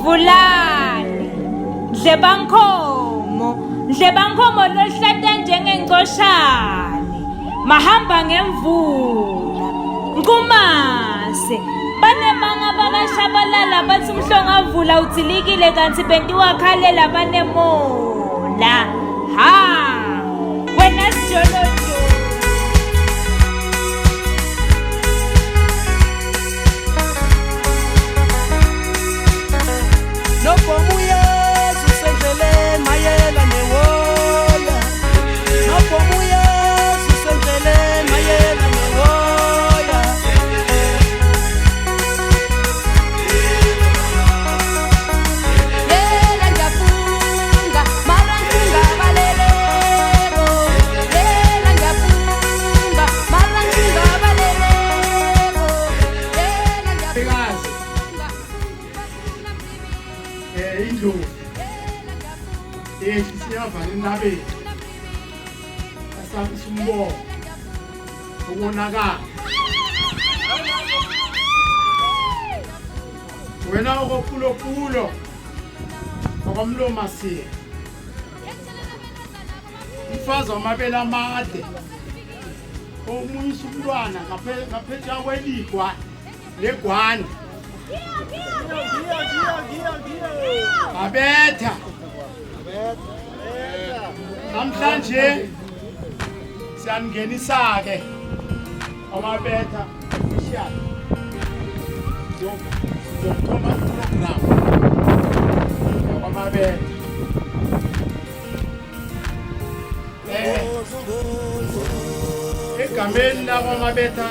Vulani, Dlebankhomo lohlata njengengcoshane, mahamba ngemvula, Nkumase, banemanga bakashabalala bathi umhlongavula udzilikile kanti bentiwakhalela banemola, ha, wena sijolojo. Nabe asathi umbo ubonakala wena okophulo okomloma siya umfazi wamabele amade omuyisa umntwana ngaphethe kweligwa legwani abetha namhlanje siyangenisa ke amabetha official yokuthoma program amabetha egameni lakwamabetha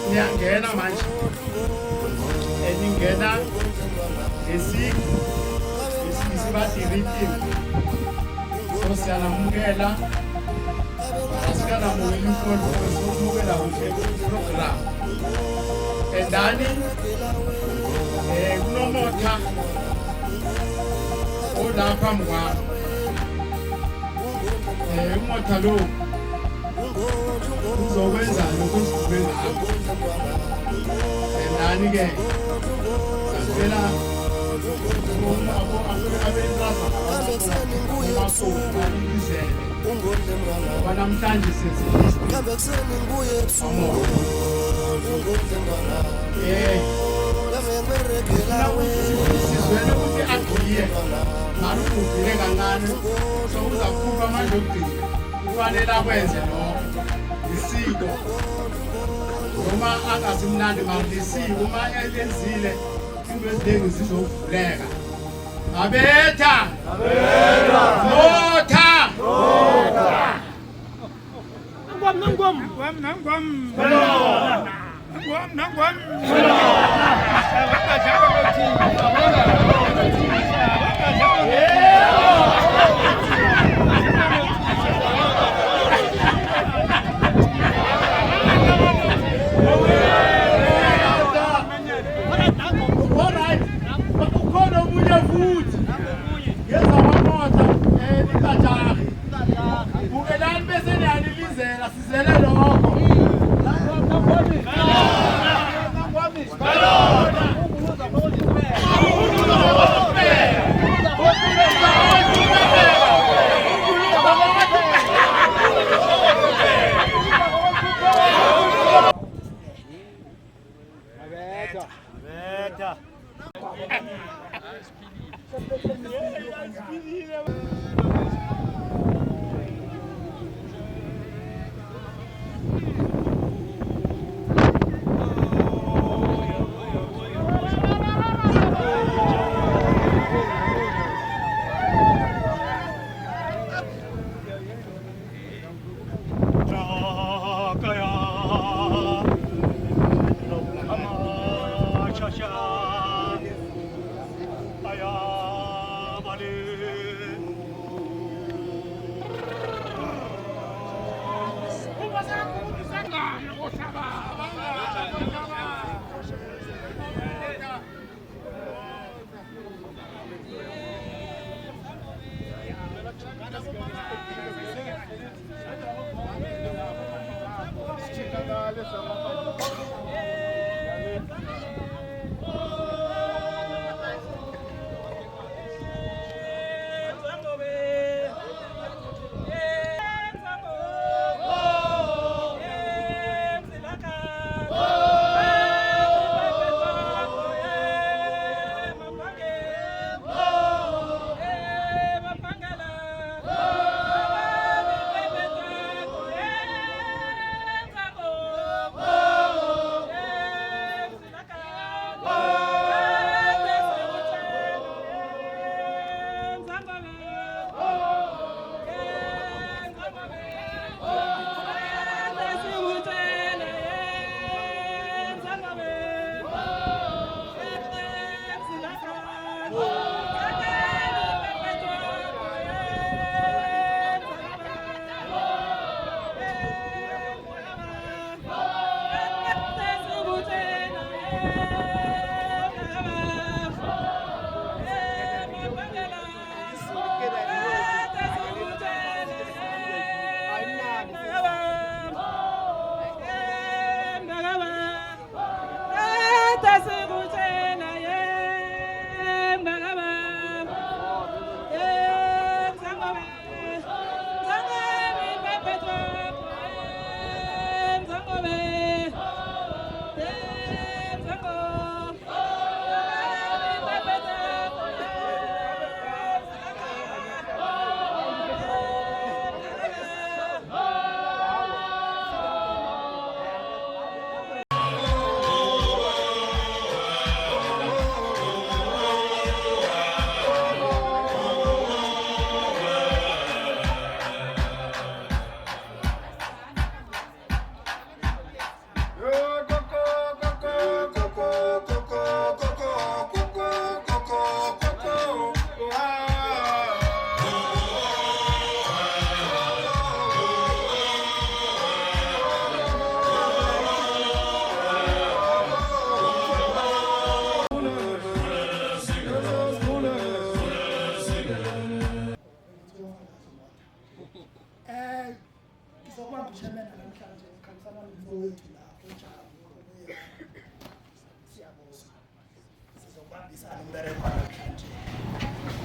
niyangena manje ningena esibathi rhythm siyanamukela asikanamukela sokumukela kuhle program endani kunomotha olapha mkwami umotha lo uzokwenza lokuthi kube ngakho endani-ke sasivela namhlanje sizwele ukuthi agqiye mari ugile kancane sokuzakhupha manje okugcina kufanele akwenze lokho isiko noma angasimnandi mari lisiko uma elenzile into eziningi zizovuleka. Abetha! Motha!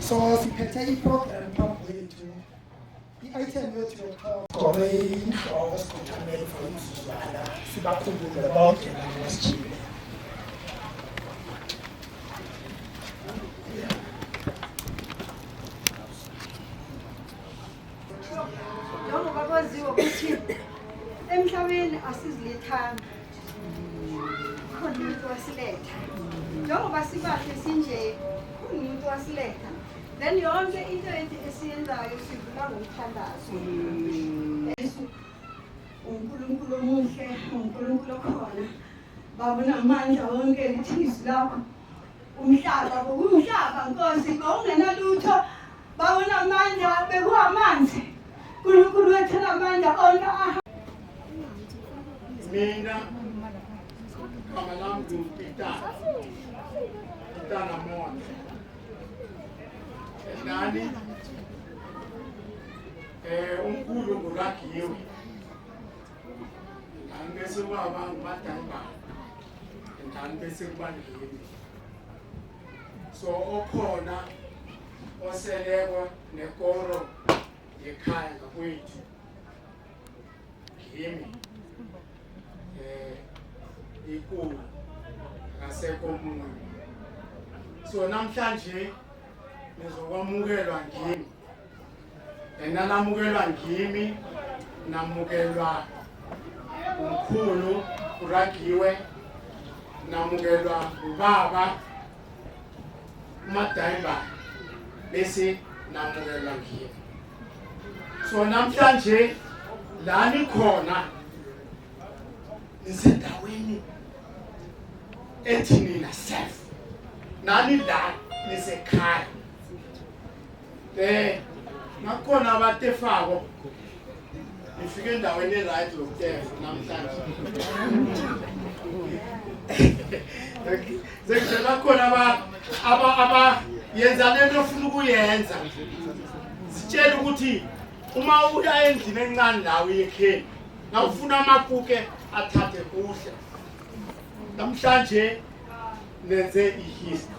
So siphethe i-program phambi kwethu i-item yethu yokuqala inhloko sikhuthamele for umzuzwana sibakhumbule bonke nasijile. Njengoba kwaziwa ukuthi emhlabeni asizilethanga khona umuntu wasiletha. Njengoba sibahle sinje khona umuntu wasiletha. Then yonke into esiyenzayo sivula ngomthandazo. uNkulunkulu omuhle, uNkulunkulu okhona. Babona amandla wonke lithizwi lakho. Umhlaba ngokumhlaba Nkosi ngokungenalutho. Babona amandla bekuamanzi. uNkulunkulu wethu amandla onke. Mina kama langu Pitana Mona nani umkhulu nguragiwe angese baba ngumadamba ngani bese kubandleni so okhona oseleko nekoro ekhaya ngakwethu kimi ikulu akasekho umuntu so namhlanje nizokwamukelwa ngimi nalamukelwa ngimi namukelwa umkhulu uragiwe namukelwa ubaba umadayimba bese namukelwa ngimi so namhlanje la nikhona nisendaweni ethi nina safe nani la nisekhaya nakhona abatefako nifike endaweni eright yokutefa namhlanje sekuzela khona aba yenza lento ofuna ukuyenza sitshela ukuthi uma uya endlini encane lawo yekheni nawufuna amakuke athathe kuhle namhlanje nenze ihistory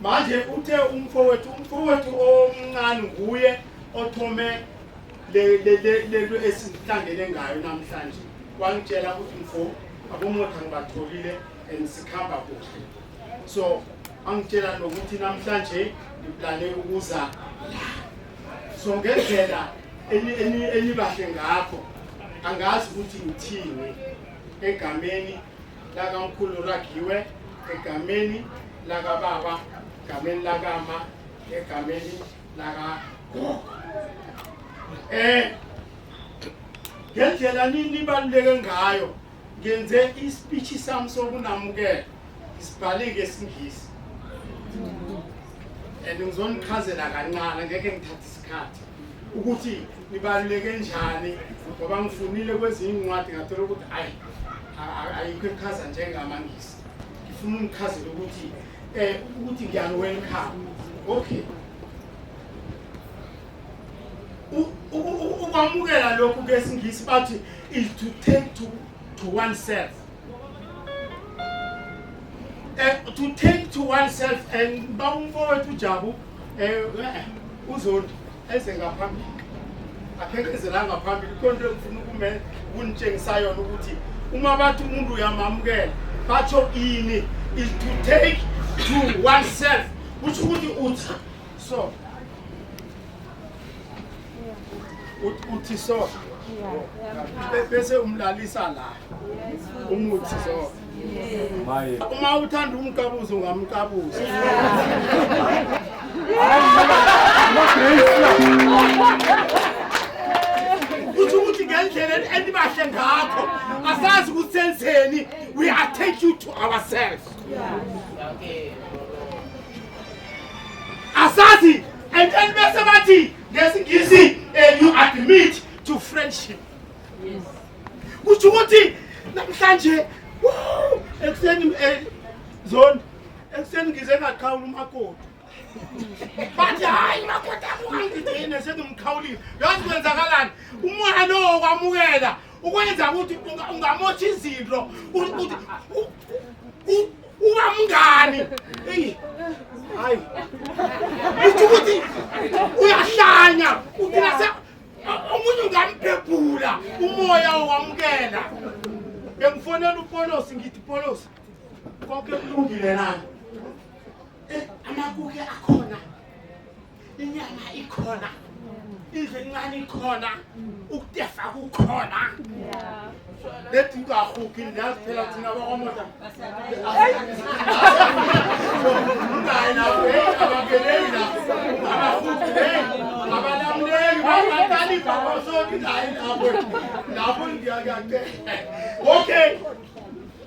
manje uthe umfowethu omncane nguye othome le esihlangene ngayo namhlanje wangitshela ukuthi mfo abomotha ngibatholile enisikhamba kuhle so angitshela nokuthi namhlanje ngiplane ukuza la so ngendlela enibahle ngakho angazi ukuthi ngithini egameni lakamkhulu Ragiwe egameni lakababa egameni lakama egameni laka ngendlela nibaluleke ngayo ngenze ispeech sami sokunamukela isibhale ngesingisi ngizonichazela kancane ngeke ngithathe isikhathi ukuthi nibaluleke njani ngoba ngifunile kwezinye incwadi ngathola ukuthi hayi ayikho echaza njengamangisi ngifuna ungichazele ukuthi ngiyani welcome okay ukwamukela lokhu ngesingisi bathi is to take to oneself to take to oneself and bawumfowethu uJabu uZondi eze ngaphambili akhekezela ngaphambili konke ngifuna ukunitshengisa yona ukuthi uma bathi umuntu uyamamukela batsho ini is to take to oneself which ukuthi uthi so uthi so bese umlalisa la umuthi so uma uthanda umkabuzo ungamkabuza ukuthi ngendlela endibahle ngakho asazi kusenzeni we attach you to ourselves asazi and then bese bathi ngesingisi you admit to friendship yes ukuthi namhlanje ekseni zone ekseni ngize ngaqhawula umakoti bathi hayi makoti akungidine sengimkhawulile yazi kwenzakalani umoya lo kwamukela ukwenza ukuthi ungamothi izinto uba mngani hayi ukuthi uyahlanya uthi nase omunye ungamphephula umoya owamukela bengifonela uPolosi ngithi Polosi konke kulungile na amakuke akhona inyama ikhona izincane ikhona ukutefa kukhona lethi ungahuki ndazi phela thina bakwamota ngayi lapho abakeleli lapho abahuki abalamleki babatali babasoki ngayi lapho ngiyakade okay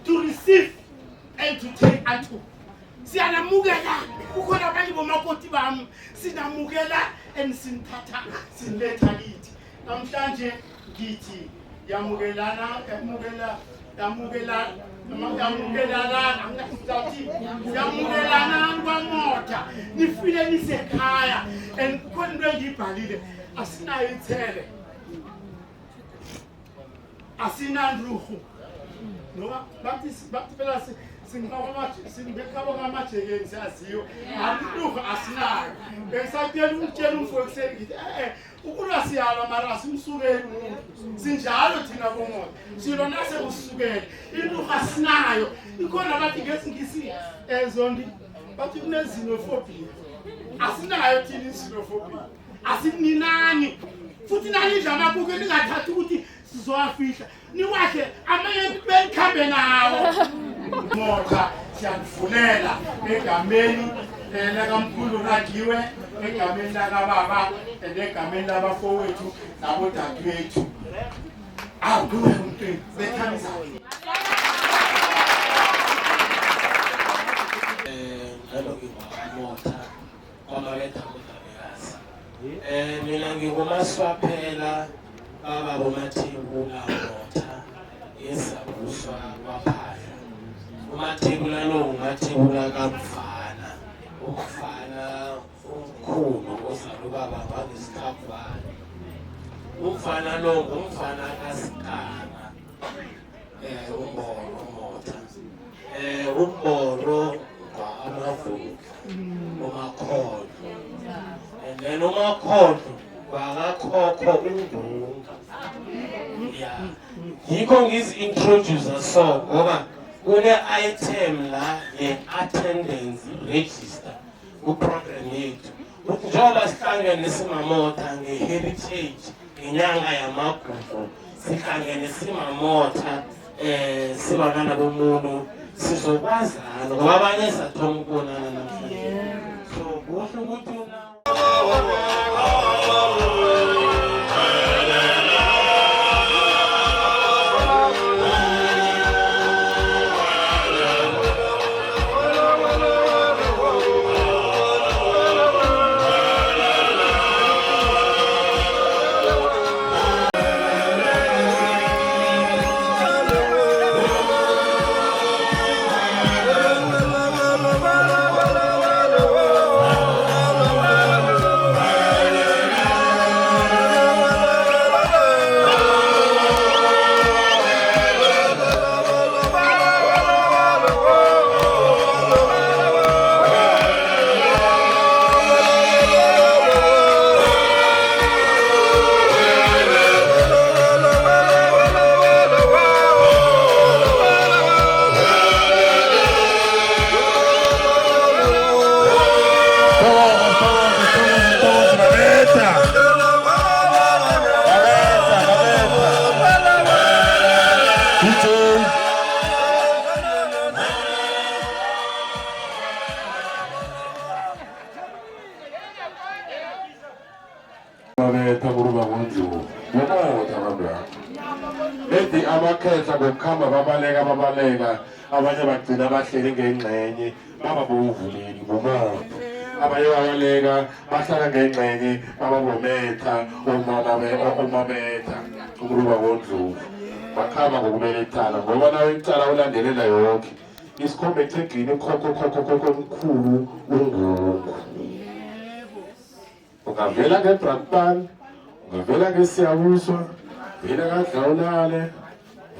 to receive and to take unto siyanamukela ukhona abanye bomakoti bami sinamukela and sinithatha sinletha kithi namhlanje ngithi yamukelana kwamota nifile nisekhaya and khona into engiyibhalile asinayo ithele asinandruhu noma bathi phela singibekhaba ngamajekeni siyaziyo andruhu asinayo besatshela umfowethu ngithi ukulwa siyalwa mara simsukeli umuntu sinjalo thina bomona silona sekusukela indruhu asinayo ikhona bathi ngesingisi Zondi bathi kunezinophobia asinayo thina izinophobia asininani futhi nani idlama kuke ningathathi ukuthi sizowafihla niwahle amanye bekhambe nawo mota siyakufunela egameni lakamkhulu Rajiwe egameni lakababa egameni labafowethu nabodadewethu awukuwe umuntu bethamisa ngalo ngimota kwabaletha kodabekazi mina ngikumaswaphela baba bomathebula mota yesabuswa kwaphaya umathebula lo umathebula kamfana ukufana umkhulu ozalo baba bangesikhaphana umfana lo ngumfana kaSikana umboro mota umboro amavuka umakholo and then umakholo wakakhokho undunga yeah yikho ngizi-introducer so ngoba kune-item la ye-attendance register ku-program yethu ukuthi njengoba sihlangene simamota nge-heritage ngenyanga yamagugu sihlangene simamota sibana bomuntu sizokwazana ngoba abanye sathoma ukubonana namhlanje so kuhle ukuthi bahla ngokuhamba babaleka abanye bagcina bahleli ngengxenye baba bovuleli ngomoya abanye babaleka bahlala ngengxenye baba bometha umabetha ukuruba kondlovu bakhamba ngokubelethana ngoba nawe icala ulandelela yonke isikhombe ethegini omkhulu ungungu ungavela ngeBrakpan ungavela ngeSiyabuswa vela kaDlawulale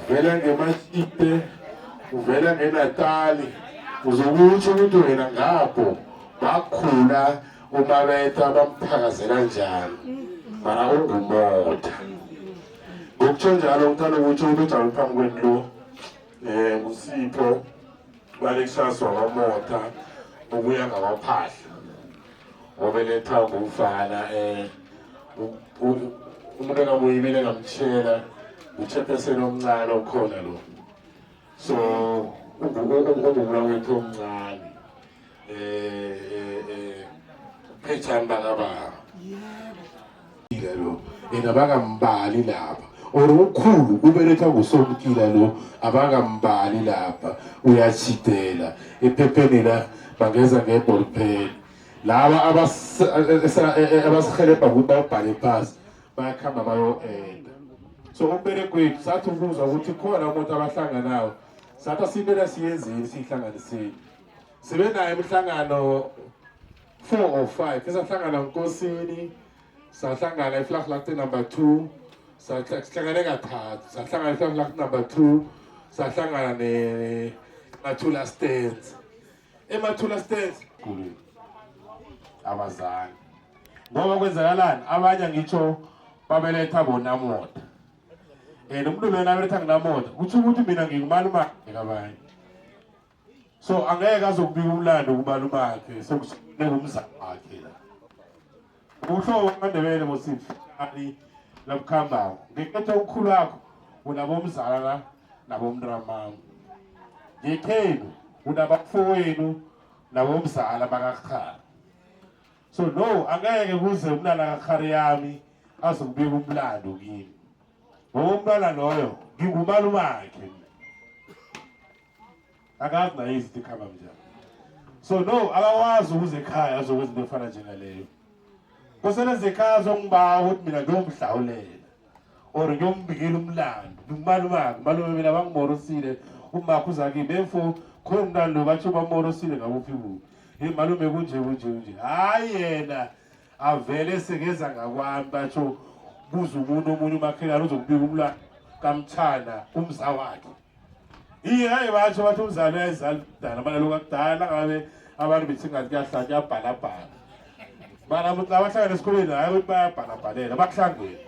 uvela ngeMashite uvela ngeNatali uzokutsho ukuthi wena ngapho bakhula umabetha bamphakazela njani mara ungumotha ngokutsho njalo ngithanda ukuthi ujame phambi kwenu lo uSipho balexhaswa kwamotha ukuya ngabaphahla obeletha ngumfana umuntu engamuyibile ngamtshela uchairperson omncane okhona lo so ungumlawethu omncane phethani bakaba lo abangambali lapha or ukhulu ubeletha ngusomkila lo abangambali lapha uyachitela ephepheni la bangeza ngeball pen laba abasihelebha ukuthi babhale phasi bayakhamba bayo-enda so umberekwethu sathi ukuzwa ukuthi khona umuntu abahlanganayo sathi asintela siyenzeni siyihlanganiseni sibenayo imihlangano 4 or 5 esahlangana Nkosini sahlangana eFlaglagte number 2 sahlangane kathathu sahlangana eFlaglagte number 2 sahlangana neMathula Stands eMathula Stands abazali ngoba kwenzakalani abanye ngitsho babeletha bona moda umuntu lona abeletha nginamoda kuthi ukuthi mina ngikumaluma ngabanye so angeke azokubika umlando kubaluma wakhe sokusuneka umzana wakhe la uhlobo kaNdebele mosifani lakukhamba ngikhethe ukukhulu wakho unabomzala la nabomntramama ngekhenu unabafowenu nabomzala bakakhala so no angeke kuze umntana kakhari yami azokubika umlando kimi ngoba umntwana loyo ngingumali wakhe akazi naye izinto ikhamba njani so no akawazi ukuze ekhaya azokwenza into efana njengaleyo koseleze ekhaya azongibawa ukuthi mina ngiyomhlawulela or ngiyombikela umlando ngimali wakhe malume mina bangimorosile umakho uza kimi emfo khona umntwana lo batsho bamorosile ngabuphi kuphi malume kunje hayi yena avele sekeza ngakwami batsho kuze umuntu omunye umakhelwane uzokubika umlando kamthana umza wakhe hayi batsho bathi umzali uyayizala kudala mana lokhu kudala ngabe abantu bethingathi kuyahlanya kuyabhalabhala mana ukuthi abahlangene esikoleni hayi ukuthi bayabhalabhalela bakuhlangene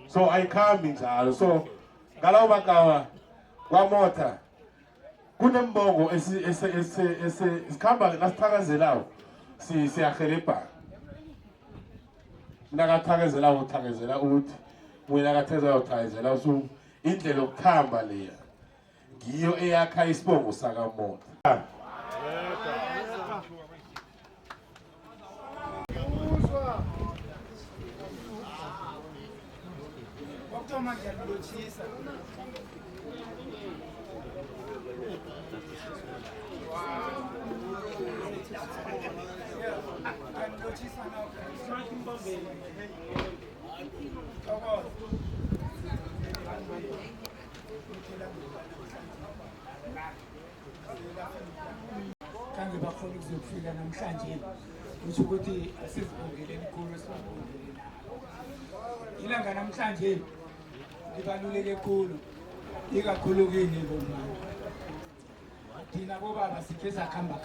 so ayikhambi njalo so ngalawo magawa kwamotha kunembongo isikhamba nasithakazelayo siyahelebhana nakathakazelao uthakazela ukuthi wena akathakazelao uthakazela so indlela yokukhamba leya ngiyo eyakha isibongo sakamotha kange bakhona ukuzofika namhlanje kusho ukuthi asizibongeleni kulo sibongeleni ilanga namhlanje libaluleke kakhulu ikakhulu kini bomama thina bobaba sikhe sakhamba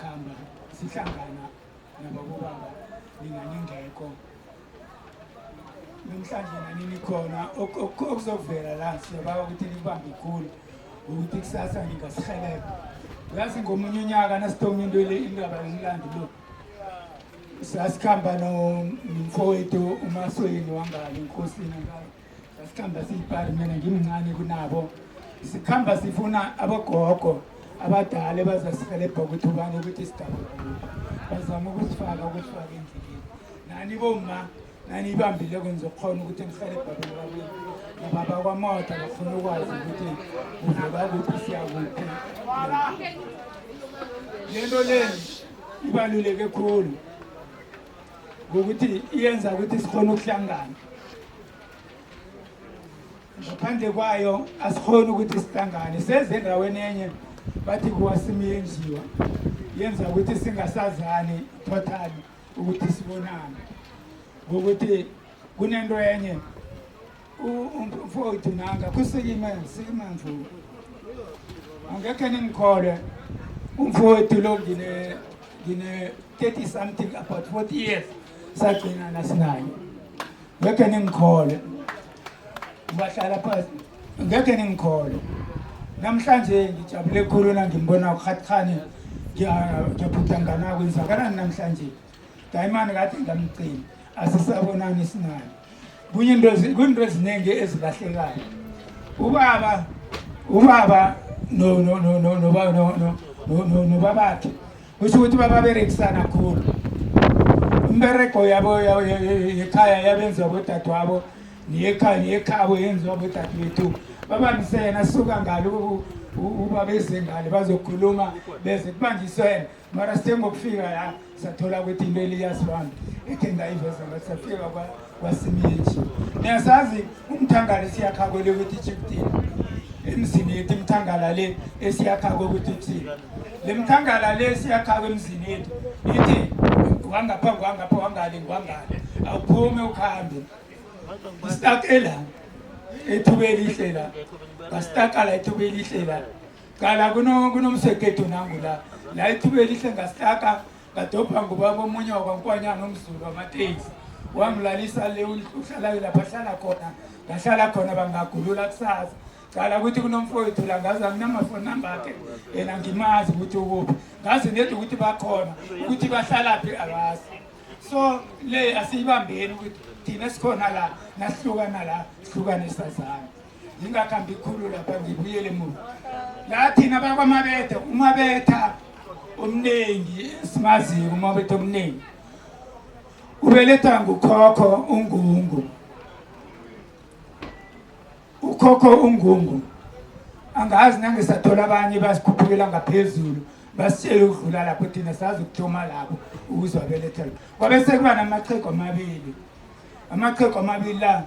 sihlangana nabobaba ninganingekho namhlanje nanini khona okuzovela la siyababa ukuthi nibambe ikhulu ukuthi kusasa ngingasihelebha uyazi ngomunye unyaka nasithoma into le indaba yomlando lo sasikhamba nomfowethu uMasweni wangale Nkosini ngalo sasikhamba siyipari mina ngimncane kunabo sikhamba sifuna abogogo abadala bazasihelebha ukuthi ubani ukuthi sidabula bazama ukusifaka endleleni nani bomma nani ibambile kwenza khona ukuthi ngihelebha bobabili baba kwaMota bafuna ukwazi ukuthi uvuka kuphi siya kuphi. Lento le ibaluleke kakhulu ukuthi iyenza ukuthi sikhona ukuhlangana. Ngaphandle kwayo asikhona ukuthi sihlangane. Seze endaweni enye bathi kuwasimi yenziwa. Yenza ukuthi singasazani totally ukuthi sibonane. Ngokuthi kunento enye umfowethu nanga kusikime mfu. Angeke ningikholwe umfowethu lo ngine 30 something about 40 years sagcina nasinayo. Ngeke ningikholwe. Bahlala phansi. Ngeke ningikholwe. Namhlanje ngijabule kakhulu nangimbona uKhathani ngiyaphutha ngana kwenzakalani namhlanje. Dayimani kade ngamcina asisabonani sinayo. Kunto eziningi ezilahlekayo. Ubaba no babakhe kusho ukuthi baberekisana kakhulu. Umbereko yabo ekhaya yabenza bodadewabo nekhabo yenziwa bodadewethu. Babambisene asuka ngalo ubabeze ngale bazokhuluma beze kubanjiswene mara sengokufika la sathola ukuthi into eliyasibamba ekhe ngayiveza ngasafika kwaSimiyeji. Niyasazi umthangala siyakhakole ukuthi chieftain emzini yethu imthangala le esiyakhakwe ukuthi thina le mthangala le siyakhakwe emzini yethu ithi wangapha wangale awuphume ukhambe istakela ethubeli ihlela ngastakala ethubeli ihlela kala kunomseketo nangu la ethubeli ihlela ngastaka ngadopha ngubaba omunye wakwankwanyana umZulu wamateksi wamlalisa le uhlala lapha hlala khona bangagulula kusasa kala ukuthi kunomfowethu la ngazi anginamafoni number akhe yena ngimazi ukuthi ukuphi ngazi nedi ukuthi bakhona ukuthi bahlala phi abazi. So le asiyibambeni ukuthi thina sikhona la nasihlukana la sihlukane sazana. Ngingakhambi ikhulu lapha ngibuyele emuva. La thina bakwaMabetha uMabetha omningi simaziyo uMabetha omningi. Ubeletha ngukhokho uNgungu. Ukhokho uNgungu angazi nangisathola abanye basikhuphukela ngaphezulu basitshela ukudlula lapho thina sazi ukuthoma lapho ukuzwa beletha. Kwabe sekuba namaqhegu amabili. Amaqhegu amabili la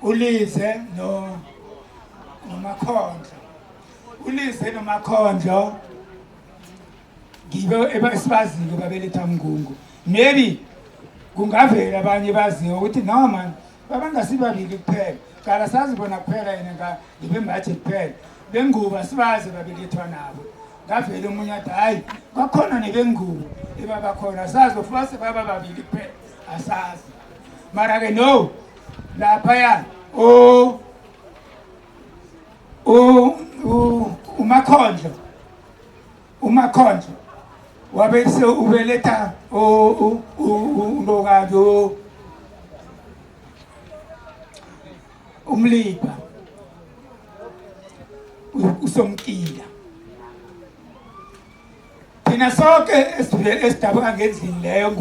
uLize noMakhondlo. uLize noMakhondlo ngibo ebasibaziyo babeletha Ngungu. Maybe kungavela abanye baziyo ukuthi no man babangasibabili kuphela kala sazi bona kuphela yena ngibembathi kuphela benguba sibazi babelethwa nabo. Ngavela umunye athi hayi bakhona nebengubo ebabakhona sazi ufase baba babili kuphela asazi mara ke no lapha ya uMakhondlo wabese ubeletha uNdokazo uMlipa uSomkila. Thina sonke esidabuka ngendlini leyo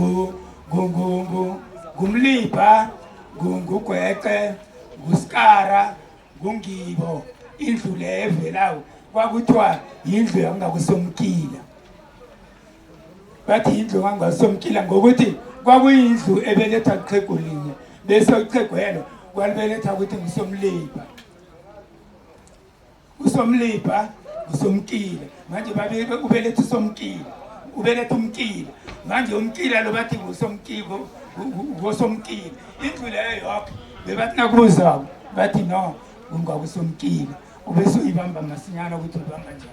ngumlipa ngugwece nguskara ngungibo indlu leyo evelayo kwakuthiwa yindlu yangakuSomkila. Bathi indlu yangakuSomkila ngokuthi kwakuyindlu ebeletha iqhegu linye bese iqhegwelo kwalibeletha ukuthi nguSomlipa. uSomlipa nguSomkila manje babe ubeletha uSomkila ubeletha uMkila manje uMkila lo bathi nguSomkila ngoSomkila indlu leyo yonke bebathi nakubuza bathi no kungakuSomkila ubese uyibamba masinyana ukuthi ubamba njani.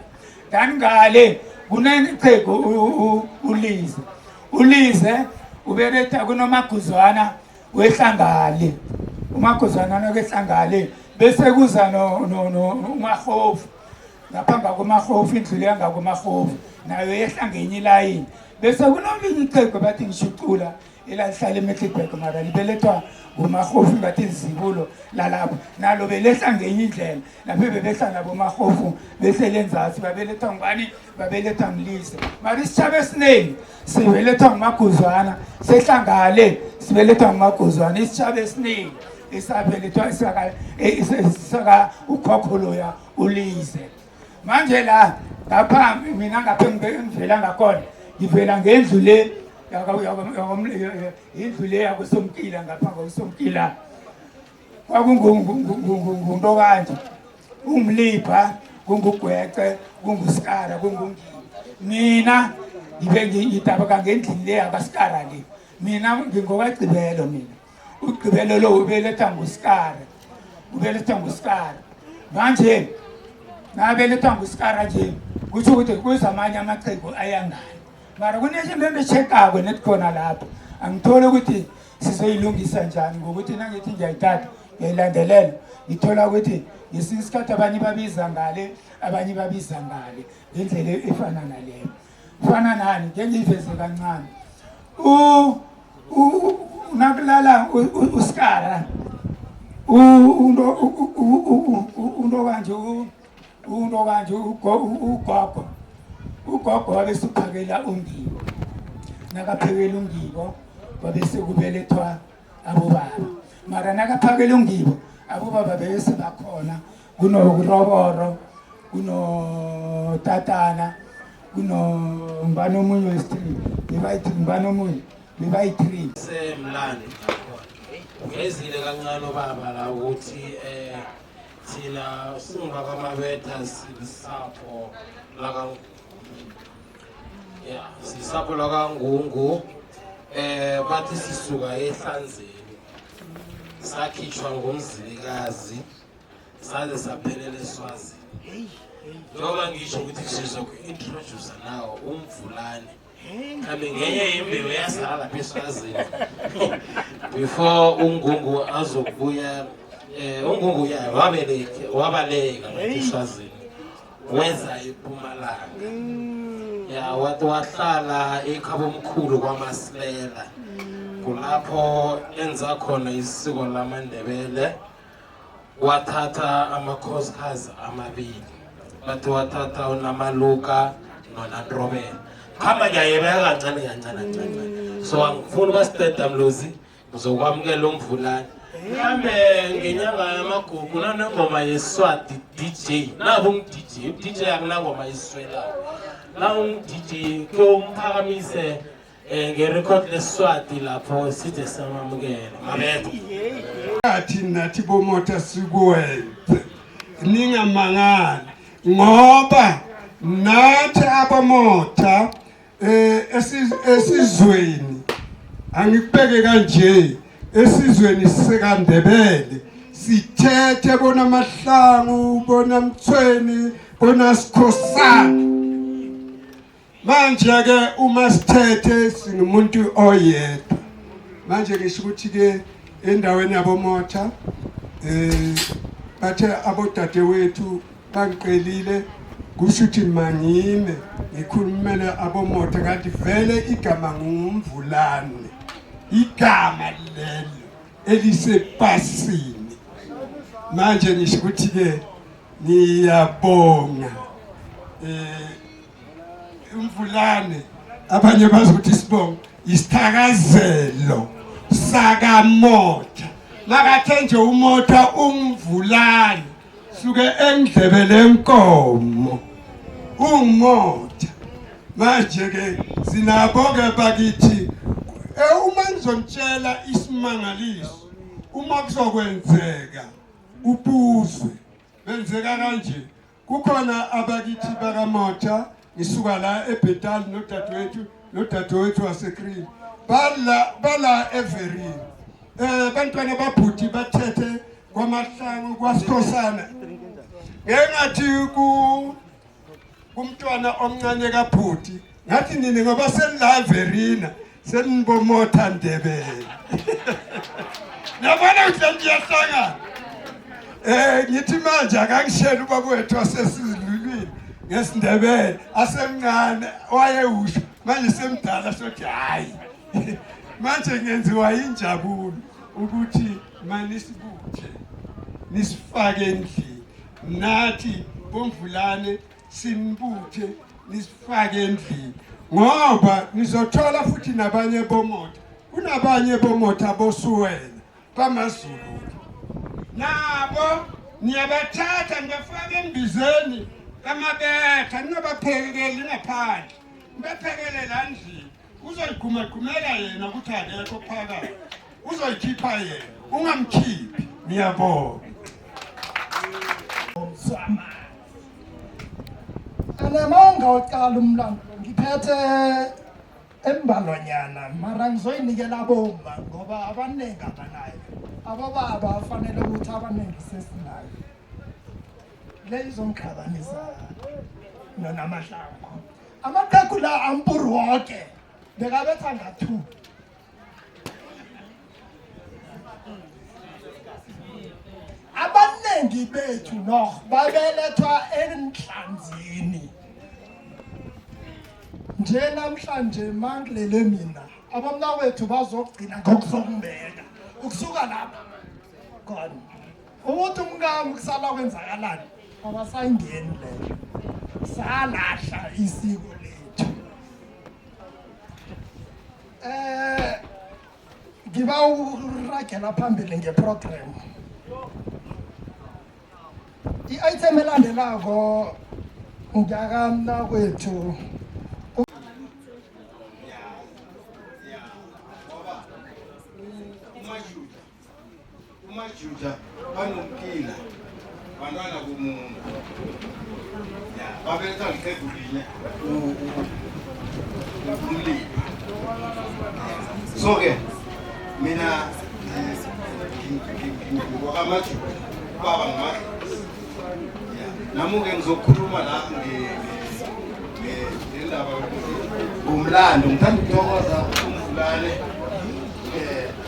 Kanti ngale kuneqhegu uLize ubeletha kunoMaguzwana wehlangale uMaguzwana nokehlangale bese kuza uMahofu ngapha koMahofu indlu le yangakoMahofu nayo yehlangenye ilayini bese kunolinye iqhegu bathi ngishucula elalihlala eMiddelburg mara libelethwa nguMahofu ngathi izibulo lalapho nalo belehla ngenye indlela lapho bebehla nabo Mahofu behlele enzasi babelethwa ngubani babelethwa Mlise mara isitshaba esiningi sibelethwa ngumaguzwana sehlangale sibelethwa ngumaguzwana isitshaba esiningi esabelethwa isaka ukhokho loya uLise manje la ngapha mina ngapha ngivela ngakhona ngivela ngendlu le indlu le yakuSomkila ngapha kwakuSomkila kwakungunto kanje ungumlipha kungugwece kungusikara mina ngidabaka ngendlini le yakasikara le mina ngingokagcibelo mina ugqibelo lo ubeletha ngusikara manje nabelethwa ngusikara nje kusho ukuthi kuzamanye amaciko ayangani mara kunezinto endichekako netikhona lapho angitholi ukuthi sizoyilungisa njani ngokuthi nangithi ngiyayithatha ngiyayilandelela ngithola ukuthi ngesinye isikhathi abanye babiza ngale abanye babiza ngale ngendlela efana naleyo fana nani ngengiyiveze kancane nakulala usikara unto kanje ugogo wabesiphakela ungibo nakaphekela ungibo wabese kubelethwa abobaba mara nakaphakela ungibo abobaba bese bakhona kunoroboro kunotatana kunombani omunye wesitri bebayi-3 mbani omunye bebayi-3 semlando ngezile kancane ubaba la ukuthi thina singakamabetha sisapho sisapho lakaNgungu bathi sisuka eHlanzeni sakhishwa ngumzilikazi saze saphelela eSwazini njengoba ngisho ukuthi sizoku-introduce nawo uMvulane kambe ngenye imbewu yasala lapha eSwazini before uNgungu azokubuya uNgungu wabaleka eSwazini weza eMpumalanga wahlala ekhabo omkhulu kwaMasilela kulapho enza khona isiko lamaNdebele wathatha amakhosikazi amabili bathi wathatha uNamaluka noNandrobela khamba ngiyayebeka kancane so angifuni ubasiteda Mlozi uzokwamukela uMvulane mhlambe ngenyanga yamagugu nanengoma yeSwati DJ nabo DJ akunangoma yeswelayo la DJ komphakamise ngerecord leSwati lapho sithe samamukela mabetho athi nathi bomota sikwenze ningamangani ngoba nathi abamota esizweni angikubeke kanje esizweni sikaNdebele sithethe bona Mahlangu bona Mthweni bona Sikhosana manje ke uma sithethe singumuntu oyedwa manje ngisho ukuthi ke endaweni yabomota bathe abodadewethu bangiqelile kusho ukuthi mangime ngikhulumele abomota kanti vele igama ngumvulane igama lelo elisepasini manje ngisho ukuthi ke ngiyabonga umvulane abanye bazokuthi sibonga isithakazelo sakamota nakathe nje umota umvulane suke endlebele enkomo ungumota manje ke sinabonke bakithi uma ngizontshela isimangaliso uma kuzokwenzeka ubuzwe benzeka kanje kukhona abakithi bakamota ngisuka la eBethal nodadewethu waseCreek bala Everin bantwana babhuti bathethe kwaMahlangu kwaSikhosana ngengathi kumntwana omncane kabhuti ngathi nini ngoba senila Everina senibomota Ndebele nabona ukuthi ngiyahlangana ngithi manje akangishela ubaba wethu wasesizilwini ngesindebele asemncane wayewusho manje semdala sothi hayi manje ngenziwa injabulo ukuthi manisibuthe nisifake endlini nathi boMvulane simbuthe nisifake endlini ngoba nizothola futhi nabanye bomoto kunabanye bomoto abosuwela bamaZulu nabo niyabathatha ngibafaka embizeni kamabetha ningabaphekeli ngaphandle nibaphekele la ndlini uzoyigumagumela yena ukuthi akekho phakathi uzoyikhipha yena ungamkhiphi ngiyabonga anemanga uqala umlando ngiphethe embalonyana mara ngizoyinikela bomba ngoba abaningi abanayo abobaba afanele ukuthi abaningi sesinayo le izongikhabanisa nonamahlangu amaqhegu la ampuru wonke bekabetha nga-2 abaningi bethu noch babelethwa enhlanzini nje namhlanje mangilele mina abamnawethu bazogcina ngokuzokumbeka ukusuka lapha khona ukuthi umkami kusala kwenzakalani abasayingeni leyo salahla isiko lethu ngiba uragela phambili ngeprogram i-item elandelako ngiyakamnakwethu umajuda banomkila bantwana bomuntu babeletha liqhegu linye umlimi so-ke mina ngwakamajuda baba ngumadlozi namuke ngizokhuluma la ngendaba ngomlando ngithanda ukuthokoza uMvulane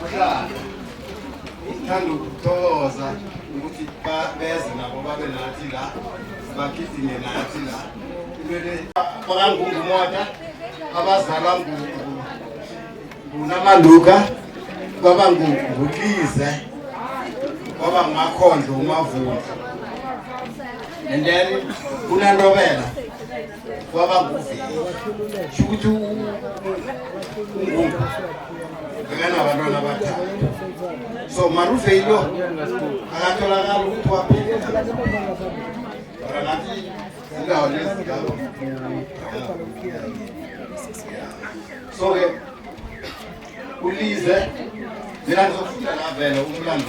uhlala ngithanda ukuthokoza ukuthi beze nabo babe nathi la bagidinge nathi la imele bakangungumota abazalwa nguNamaluka kwaba nguKize kwaba nguMakhondlo uMavundla and then kunaNdobela kwaba nguVeli ukuthi ungungu bekanabantwana abathathu so maruVeli lo akatholakala ukuthi waphila nathi indawo lezigaba so-ke uLize mina ngizofunda la vele umlando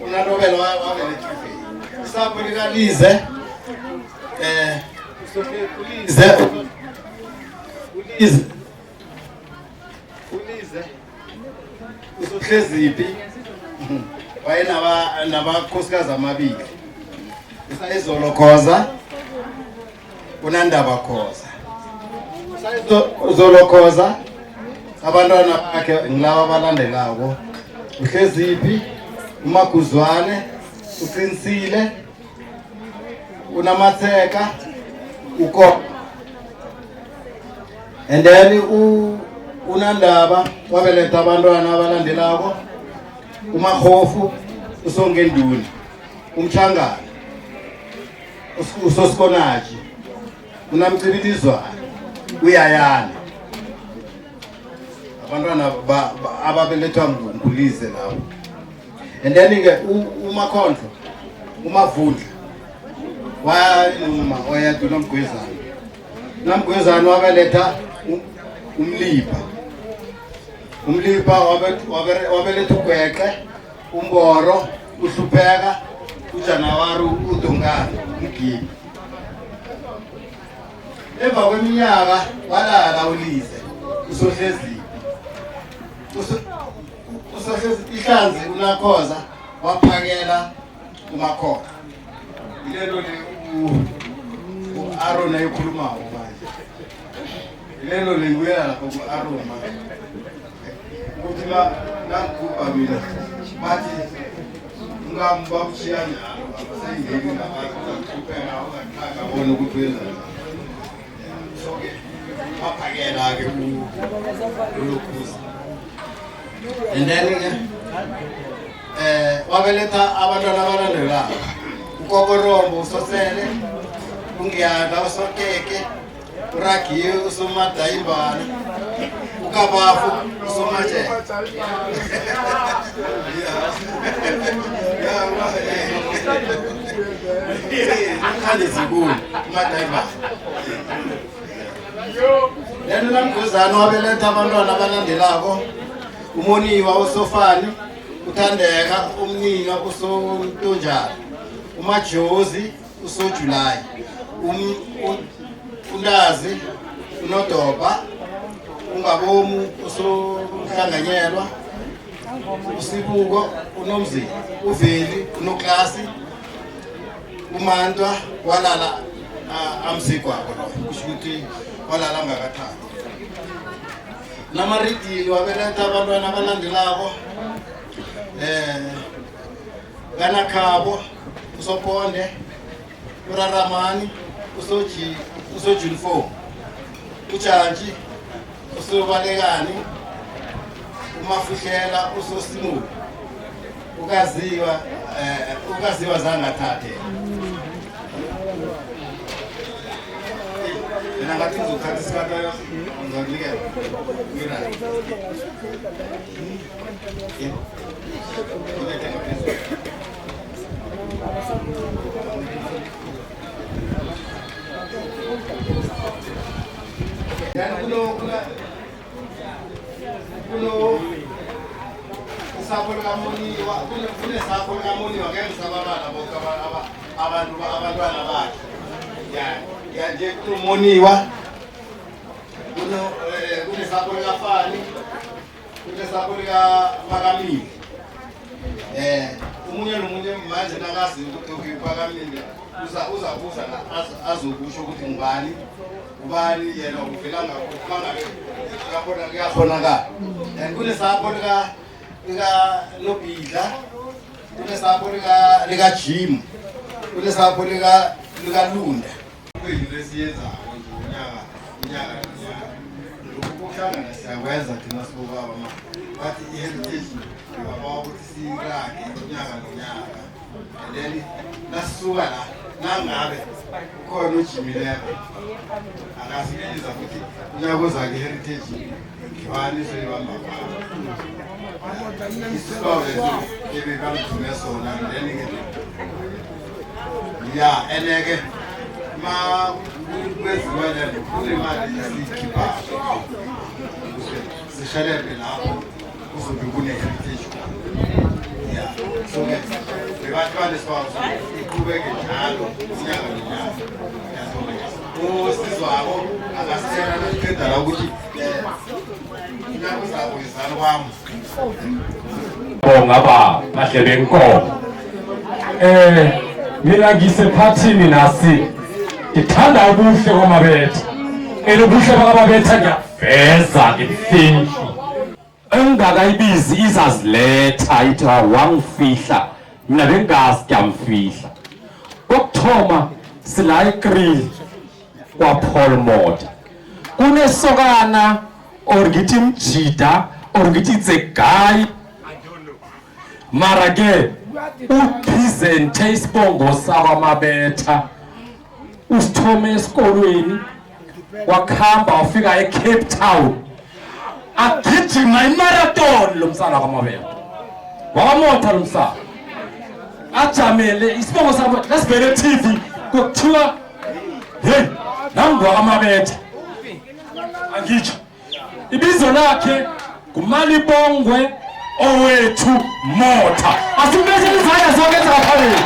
uNaNdobela wabeletha uVeli isapho likaLize uLize uSohleziphi wayenabakhosikazi amabili uSayizolokhoza uNandabakhoza uSayizolokhoza abantwana bakhe ngilaba abalandelako uHleziphi uMaguzwane uCinisile uNamatheka uKo and then uNandaba wabeletha abantwana abalandelako uMakhofu uSongenduli uMthangana uSosikonaji uNamcibilizwana uYayana abantwana ababelethwa nguLize lawo and then ke uMakhondlo uMavundla wayinuma oyedwa uNamgwezana wabeletha umlipa wabeletha uGweqe uMboro uHlupheka uJanuwari uDongana uGibi emva kweminyaka walala uLize uSohleziphi ihlanzi uNakhoza waphakela uMakhona ilelo le uAaron ayikhulumayo manje ilelo lenguya lapho kuAaron manje ukuthi nangikuba mina bathi ungambamshiya njalo abasayingeni nabantu bakuphela ungaxaka bona ukuthi wenza so-ke waphakela ke uLukhuza and then wabeletha abantwana abalandelayo uKokorombo uSosele uNgiyanda uSokeke uRagiye uSomadayimbana uKabafu uSomatshe khale zikulu uMadayimbana lena namgozana wabeletha abantwana abalandelako uMoniwa uSofani uThandeka umnina uSontonjana uMajozi uSojulayi uNdazi uNodoba uNgabomu uSohlanganyelwa uSibuko uNomzini uVeli uNoklasi uMantwa walala amsikwako lo kusho ukuthi walala ngakathatha namaridili wabeletha abantwana abalandelako Kanakhabo uSoponde uRaramani uSojunfo uJantshi uSobalekani uMafuhlela uSosimu ukaziwa zangathathe mina ngathi ngizothatha isikhathi ngizokunikela ngirani kuno isapho likaMoniwa kunesapho likaMoniwa ngeke sababala bonke abantwana bakhe nje kunoMoniwa kunesapho likaFani kunesapho likaPhakamile umunye nomunye manje nakazi ukuthi uPhakamile uzabuza azokusho ukuthi ngubani ubani yena uvela ngakumangabe yakhona kuyakhonakala and kunesapho lika Nobhidla kunesapho lika Jim kunesapho lika Lunda kwethu lesiyenzako nje unyaka ukuhlangana siyakwenza thina sibobaba bathi i-heritage baba ukuthi sirage unyaka nonyaka and then nasisuka la nangabe ukhona ujimileko akasibiza futhi unyaka ozake i-heritage ngiwani soyibamba isihloko ebekamthume sona and then eneke ma kweziwele kunemali esiyikhiphayo sishelebhe lapho kuzobe kune-heritage so-ke bebathi banesibao iqhubeke njalo unyaka nonyaka usizwabo angasitshela nasiqeda la ukuthi unyaka uzabo izalo kwami ngaba bahle benkomo mina ngisephathini nasi ngithanda ubuhle kwamabetha elobuhle bakamabetha ngiyaveza ngimfihli engakayibizi izaziletha ithi wangifihla mina bengazi ngiyamfihla kokuthoma sila eGrill kwaPaul Motor kunesokana or ngithi mjida or ngithi it's a guy mara ke upresente isibongo sakwamabetha usithome esikolweni wakhamba wafika eCape Town agijima imarathon lo msana kaMabetha wakamotha lo msana ajamele isibongo sakhe lasibheke TV kuthiwa hey nangu kaMabetha angitsho ibizo lakhe nguMalibongwe owethu Motha asimbethe izandla zonke ezaphambili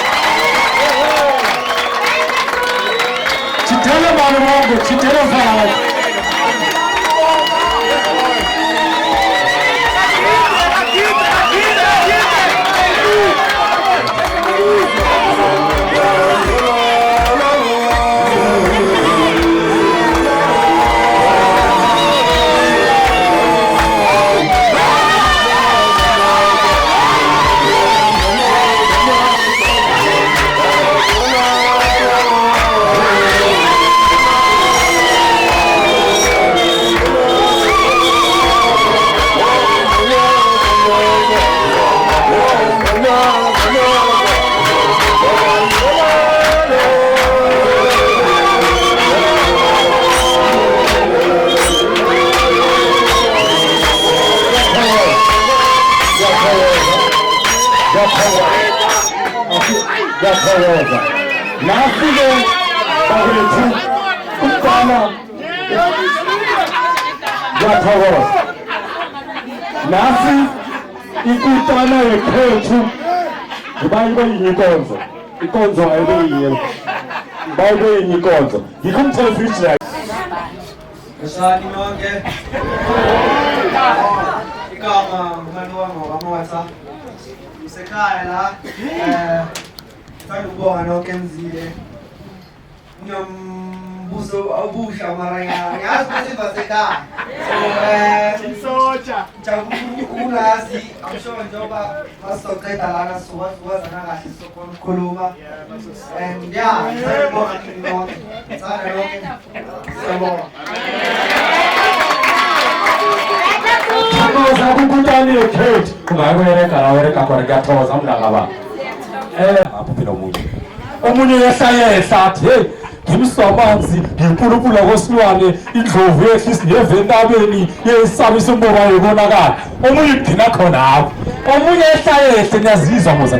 chitele Malibongwe chitele mfana ngiyathokoza nasi-ke bakwethu umntwana ngiyathokoza nasi inkutana yekhethu ngibayibe yinye inkonzo ayibe yinye bayibe yinye inkonzo yikho umthelefisha Besani nonke. Igama umuntu wami wakamotha. Usekhaya la. Ngifuna ukubonga nonke emzile. Ngiyombuzo obusha mara ngiyazi ukuthi basekhaya. Soja. Ulazi amsho njengoba basoqeda lana siwazana kahle sokhona ukukhuluma. And yeah, ngifuna ukubonga nonke. Sana nonke. Siyabonga. Thokoza kunkutani yekhethu ungawereka khona ngiyathokoza mntakaba apho phela omunye yehla athi hey ngimswamanzi nginkulunkulu kosilwane indlovu yehlisi ngeve entabeni yesaba isimboba yibonakala omunye igcina khona apho omunye yehla niyazizwa moza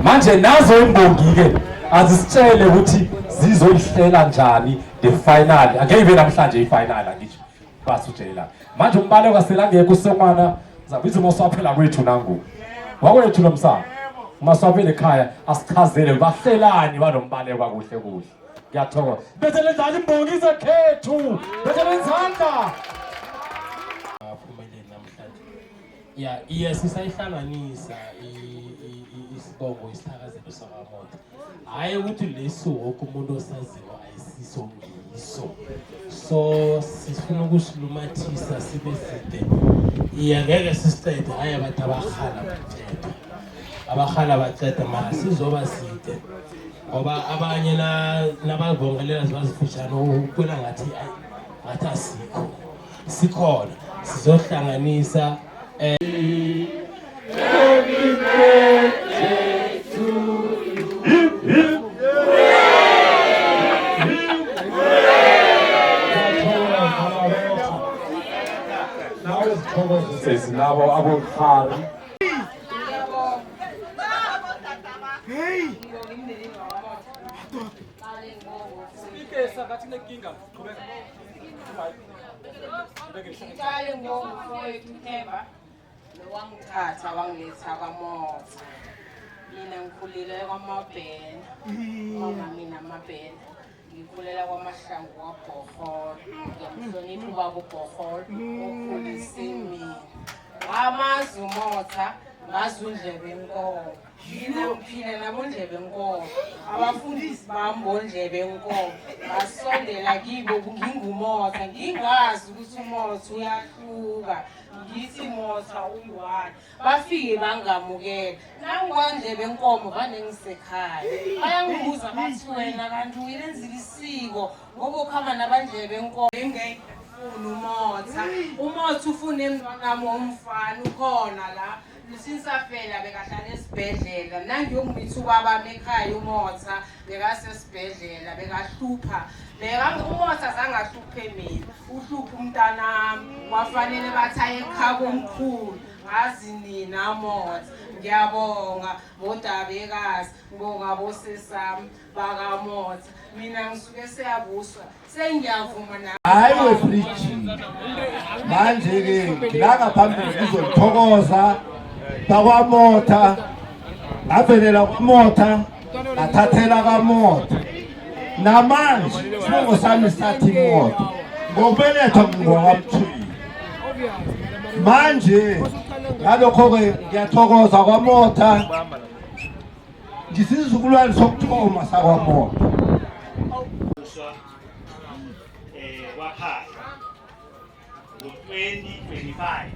manje nazo imbongi-ke azisitshele ukuthi zizoyihlela njani the final angeke ibe namhlanje i-final angisho basutshela manje umbalo kaselangeke usengwana zabiza umaswaphela kwethu nangu wakwethu lomsana umaswaphela ekhaya asichazele bahlelani banombalekwa kuhle ngiyathokoza bethele njalo imbongi zekhethu bethele izandla aphumelele namhlanje ya sisayihlanganisa isibongo isithakazelo sakamoto hayi ukuthi leso woke umuntu osaziwa ayisiso ngiso so sifuna ukusilumathisa sibe side ngeke sisicede hayi abantu abahala baceda mara sizoba side ngoba abanye nabavongelela zibazifishana ukwela ngathi asikho sikhona sizohlanganisa Labo abokhari Ngicale ngomfowethu uHemba wangithatha wangiletha kwaMotha. Mina ngikhulele kwaMabhena. Mama mina Mabhena. Ngikhulela kwaMahlangu kwaBhoholo. Ngiyamhlonipha ubaba uBhoholo okhulise mina. Ngamazi uMotha, ngazi uNdlebe Nkomo. Yini ngiphila nabo uNdlebe Nkomo. Abafundisi bami boNdlebe Nkomo basondela kibo ngingumotha ngingazi ukuthi uMotha uyahluka. Ngithi Motha uyi-1 bafike bangamukela nangikwaNdlebe Nkomo vane ngisekhaya bayangibuza bathi wena kanti uyenzile isiko ngoba ukhamba nabaNdlebe Nkomo uMotha ufune emntwanami womfana ukhona la Lusinsafela bekahlala esibhedlela nangiyokumitha ubaba ekhaya uMotha bekasesibhedlela bekahlupha uMotha zangahluphe mina uhlupha umntanami wafanele bathi aye ekhaya omkhulu ngazi nina Motha ngiyabonga bodabekazi ngibonga bosesami bakaMotha mina ngisuke siyabuswa sengiyavuma na hayi wefriji manje-ke la ngaphambili kuzolithokoza bakwaMotha avelela kwaMotha athathela kaMotha namanje isibongo sami sathi Motha ngokubelethwa ngingowamthweni manje ngalokho-ke ngiyathokoza kwaMotha ngisizukulwane sokuthoma sakwaMotha wakhaya ngo-2025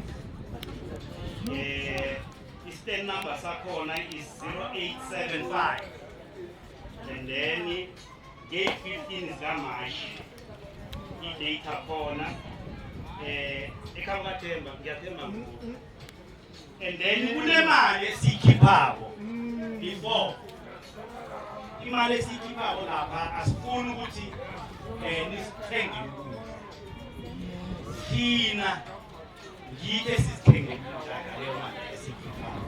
i-stand number sakhona is 0875 and then gate 15 zikamashi i-data khona ekhawukathemba ngiyathemba and then kunemali esiyikhiphako before imali esiyikhiphako lapha asifuni ukuthi nisithenge thina ngithe sizithenge leyo mali esiyikhiphako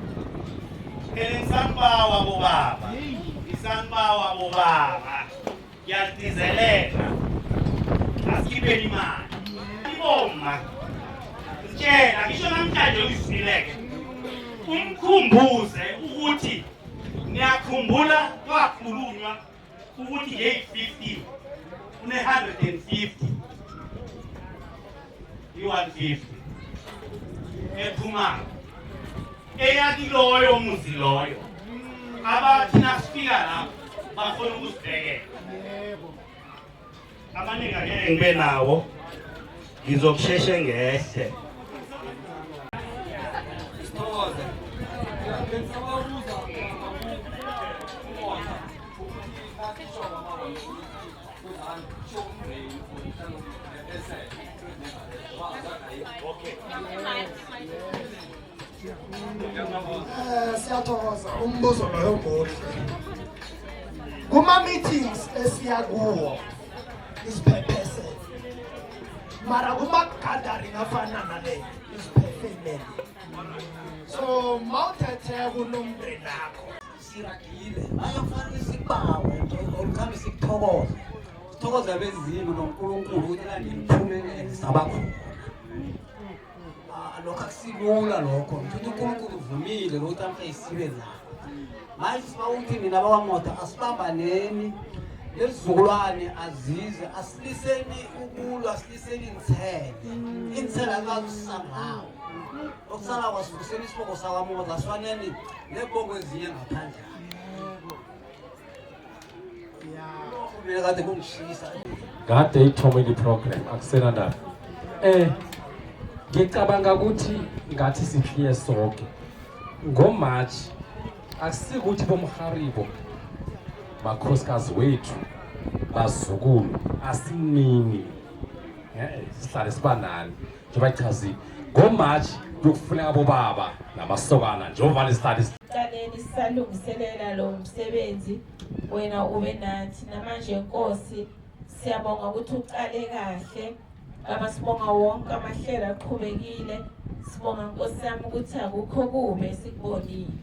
ngisambawa bobaba Sanbawa bobaba. Yatizelela. Asikhiphe imali. Iboma. Tshela ngisho namhlanje uyisileke. Umkhumbuze ukuthi niyakhumbula kwakhulunywa ukuthi nge-50 une-150 i-150 ephumako eyathi loyo muzi loyo abathi nasifika lapho bakhona ukusibhekela amaningi angeke ngibe nawo ngizokusheshe ngehle Siyathokoza umbuzo loyo muhle. Kuma meetings esiya kuwo isiphephese. Mara kuma gathering afana nale isiphephemele. So mawuthethe kunomndeni nakho siragile ayofana isibawo nje olukhambi sikuthokoza sithokoza bezimo noNkulunkulu ukuthi la ngiphumelele sabakhona lokho akusilula lokho ukuthi uNkulunkulu uvumile ukuthi amhle isibe nakho manje sibawuthi mina bawamoda asibambaneni lesizukulwane azize asiliseni ukulwa asiliseni inthela kazisangawo okusala kwasifuseni isibongo sakamoda asifaneni nebongo ezinye ngaphandle mina kade kungishisa kade ithomile iprogram akusena ndaba ngicabanga ukuthi ngathi siphiye sonke ngoMarch akusikuthi bomharibo makhosikazi wethu bazukulu asiningi sihlale sibanani njengoba ichazile ngoMarch kuyokufuneka bobaba namasokana njengoba lesihlale Qaleni sisalungiselela lo msebenzi wena ube nathi namanje Nkosi siyabonga ukuthi uqale kahle abasibonga wonke amahlelo aqhubekile sibonga Nkosi yami ukuthi akukho kube sikubonile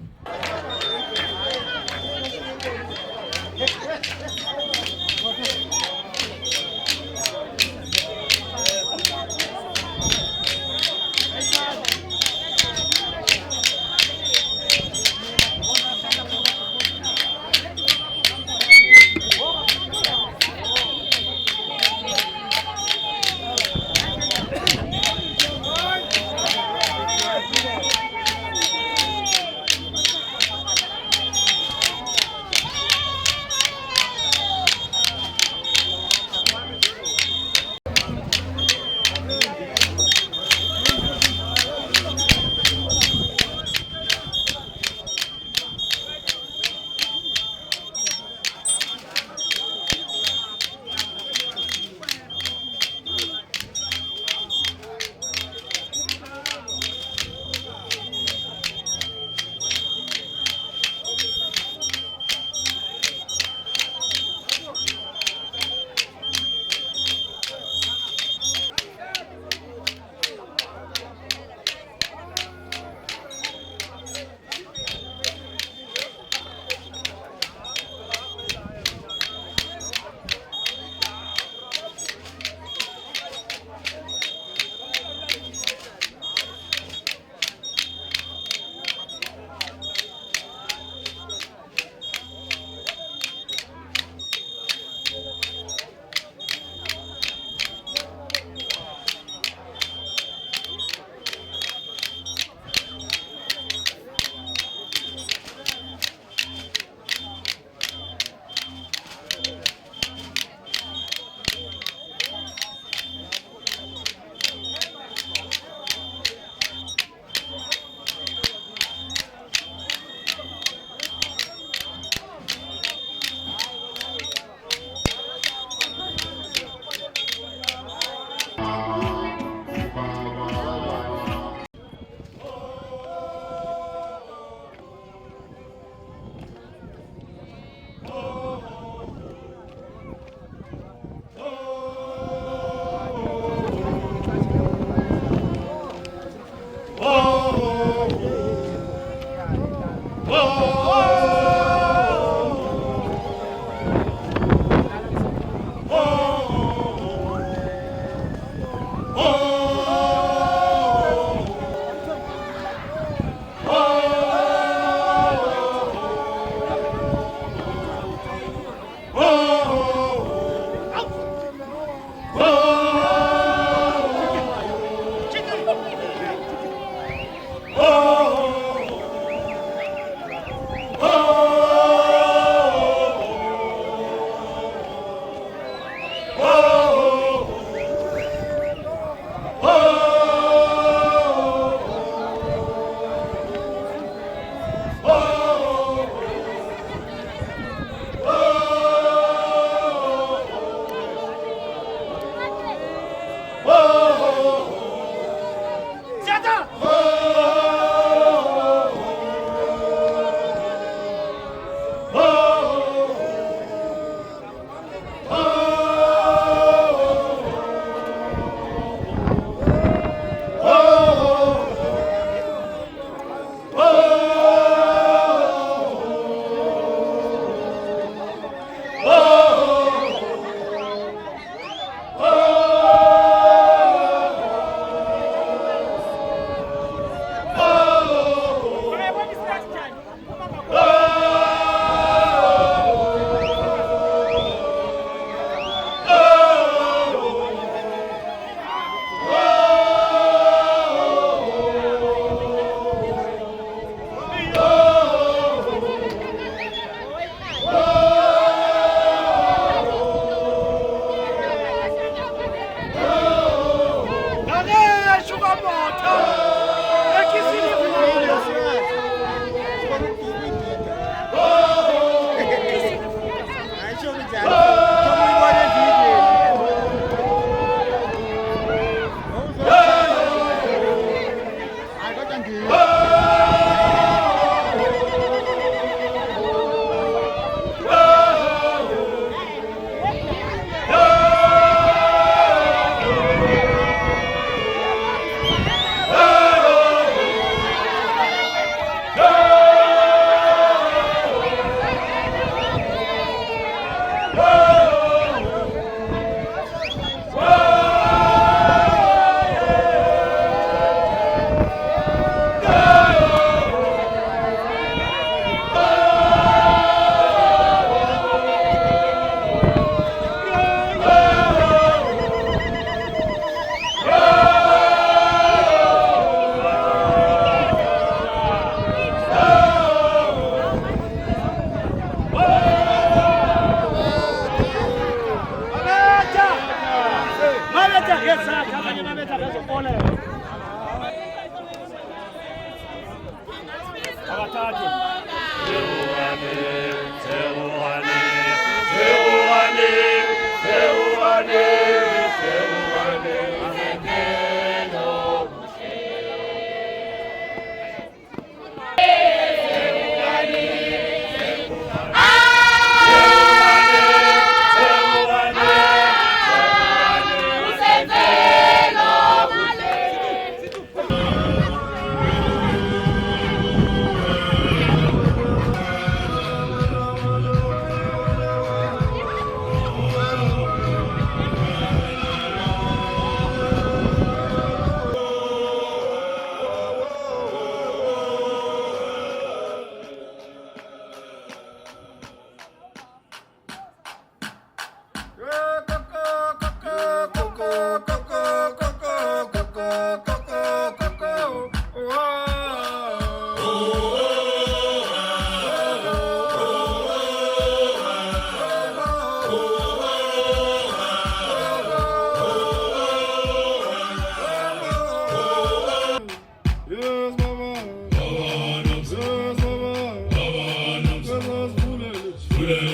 He's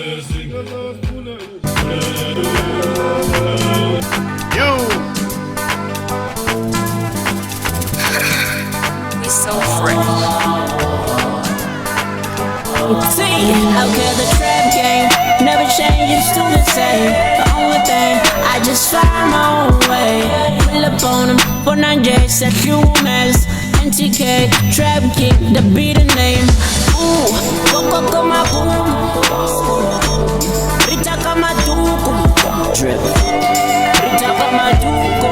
so fresh. See, out there the trap game never changes, still the same. The only thing, I just find my own way. Pull up on them, 49J, sexual mess. NTK, trap kick, the be the name. Ooh, Coco kama boom. Rita kama tuko. Drip. Rita kama tuko.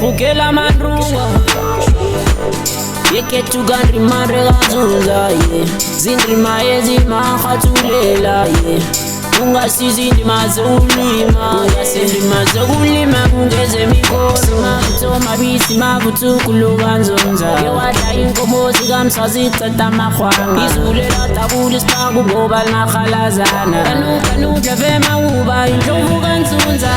Ukela madrunga. Yeke tugan rimare gazuza ye. Zindrima yezima khatulela ye. Ungasizindima zulima. Ungasindima zulima kungeze mikono. Mabito mabisi mabutu kulubanzonza. Yewada inkomozi kamsazi tata makhwanga. Izulela tabuli spagu global na khalazana. Kanu jave mauba injovu kanzunza.